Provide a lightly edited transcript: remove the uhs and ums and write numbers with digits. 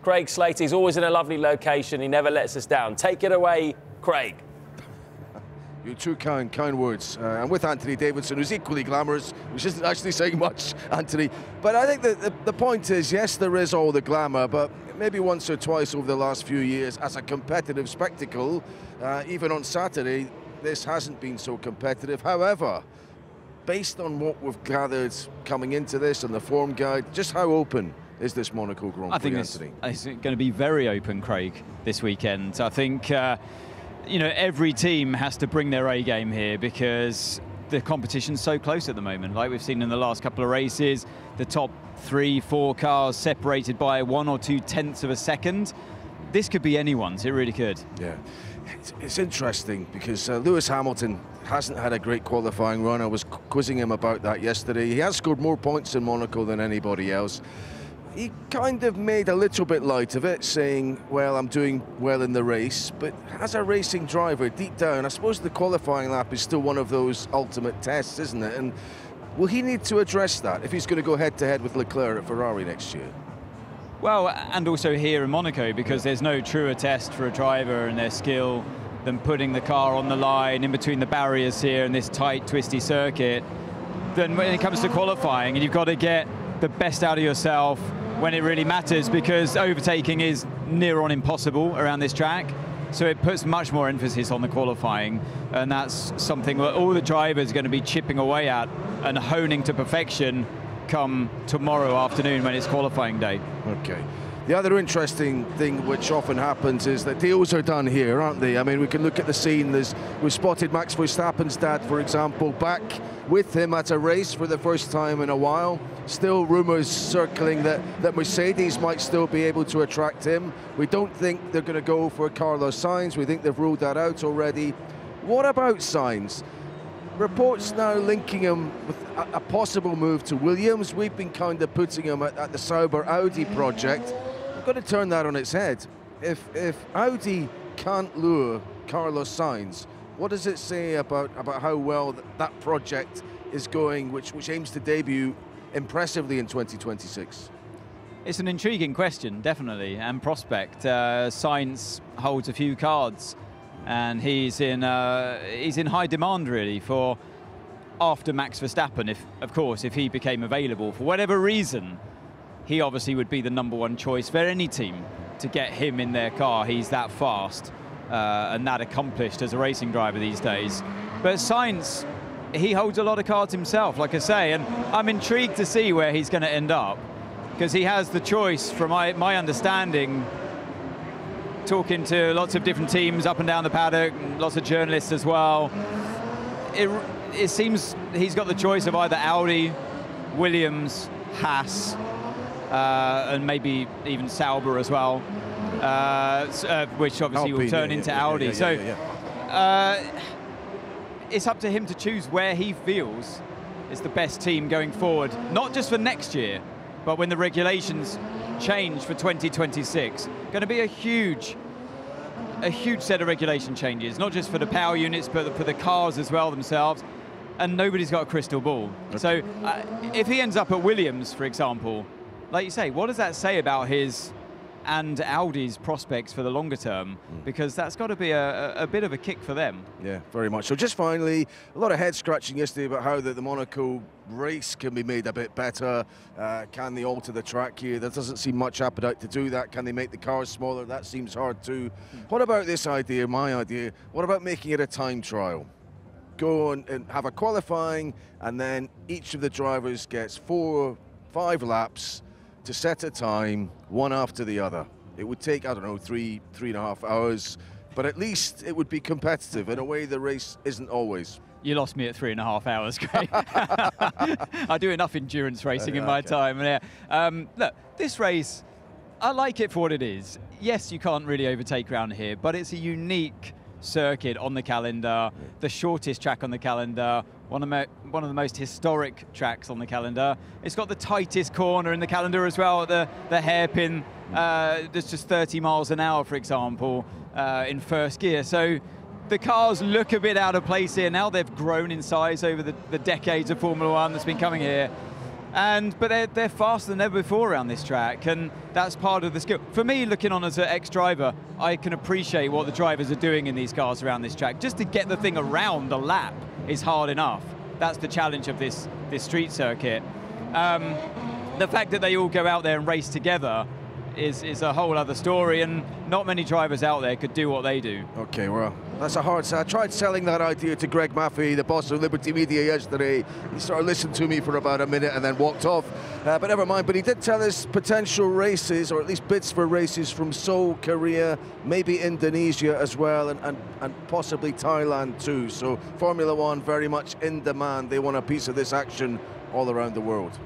Craig Slater, he's always in a lovely location. He never lets us down. Take it away, Craig. You're too kind words. And with Anthony Davidson, who's equally glamorous, which isn't actually saying much, Anthony. But I think that the point is, yes, there is all the glamour, but maybe once or twice over the last few years, as a competitive spectacle, even on Saturday, this hasn't been so competitive. However, based on what we've gathered coming into this and the form guide, just how open is this Monaco Grand Prix, I think Anthony? it's going to be very open, Craig, this weekend. I think, you know, every team has to bring their A game here because the competition's so close at the moment. Like we've seen in the last couple of races, the top 3-4 cars separated by 1 or 2 tenths of a second. This could be anyone's, it really could. Yeah, it's interesting because Lewis Hamilton hasn't had a great qualifying run. I was quizzing him about that yesterday. He has scored more points in Monaco than anybody else. He kind of made a little bit light of it, saying, well, I'm doing well in the race. But as a racing driver, deep down, I suppose the qualifying lap is still one of those ultimate tests, isn't it? And will he need to address that if he's going to go head-to-head with Leclerc at Ferrari next year? Well, and also here in Monaco, because there's no truer test for a driver and their skill than putting the car on the line in between the barriers here in this tight, twisty circuit, than when it comes to qualifying. And you've got to get the best out of yourself when it really matters, because overtaking is near on impossible around this track. So it puts much more emphasis on the qualifying, and that's something that all the drivers are going to be chipping away at and honing to perfection come tomorrow afternoon when it's qualifying day. Okay. The other interesting thing which often happens is that deals are done here, aren't they? I mean, we can look at the scene. We've spotted Max Verstappen's dad, for example, back with him at a race for the first time in a while. Still rumours circling that Mercedes might still be able to attract him. We don't think they're going to go for Carlos Sainz. We think they've ruled that out already. What about Sainz? Reports now linking him with a possible move to Williams. We've been kind of putting him at the Sauber Audi project. We've got to turn that on its head. If Audi can't lure Carlos Sainz, what does it say about how well that project is going, which aims to debut impressively in 2026? It's an intriguing question, definitely, and prospect. Sainz holds a few cards, and he's in high demand really for after Max Verstappen. If he became available for whatever reason, he obviously would be the #1 choice for any team to get him in their car. He's that fast and that accomplished as a racing driver these days. But Sainz, he holds a lot of cards himself, like I say, and I'm intrigued to see where he's going to end up, because he has the choice, from my understanding, talking to lots of different teams up and down the paddock, lots of journalists as well. It seems he's got the choice of either Audi, Williams, Haas, and maybe even Sauber as well, which obviously will turn into Audi. It's up to him to choose where he feels is the best team going forward, not just for next year, but when the regulations change for 2026. Going to be a huge set of regulation changes, not just for the power units, but for the cars as well themselves. And nobody's got a crystal ball. Okay. So if he ends up at Williams, for example, like you say, what does that say about his and Audi's prospects for the longer term? Because that's got to be a bit of a kick for them. Yeah, very much so. Just finally, a lot of head scratching yesterday about how the Monaco race can be made a bit better. Can they alter the track here? There doesn't seem much appetite to do that. Can they make the cars smaller? That seems hard too. What about this idea, my idea? What about making it a time trial? Go on and have a qualifying, and then each of the drivers gets 4 or 5 laps to set a time, one after the other. It would take, I don't know, 3.5 hours, but at least it would be competitive in a way the race isn't always. You lost me at 3.5 hours, Craig. I do enough endurance racing in my time. Look, this race, I like it for what it is. Yes, you can't really overtake around here, but it's a unique circuit on the calendar, the shortest track on the calendar, one of the most historic tracks on the calendar. It's got the tightest corner in the calendar as well, the hairpin. There's just 30 miles an hour, for example, in first gear. So the cars look a bit out of place here. Now they've grown in size over the decades of Formula One that's been coming here. But they're faster than ever before around this track, and that's part of the skill. For me, looking on as an ex-driver, I can appreciate what the drivers are doing in these cars around this track. Just to get the thing around the lap is hard enough. That's the challenge of this street circuit. The fact that they all go out there and race together is a whole other story, and not many drivers out there could do what they do. Okay, well, that's a hard sell. I tried selling that idea to Greg Maffei, the boss of Liberty Media, yesterday. He sort of listened to me for about a minute and then walked off. But never mind, but he did tell us potential races, or at least bids for races from Seoul, Korea, maybe Indonesia as well, and possibly Thailand too. So Formula One very much in demand. They want a piece of this action all around the world.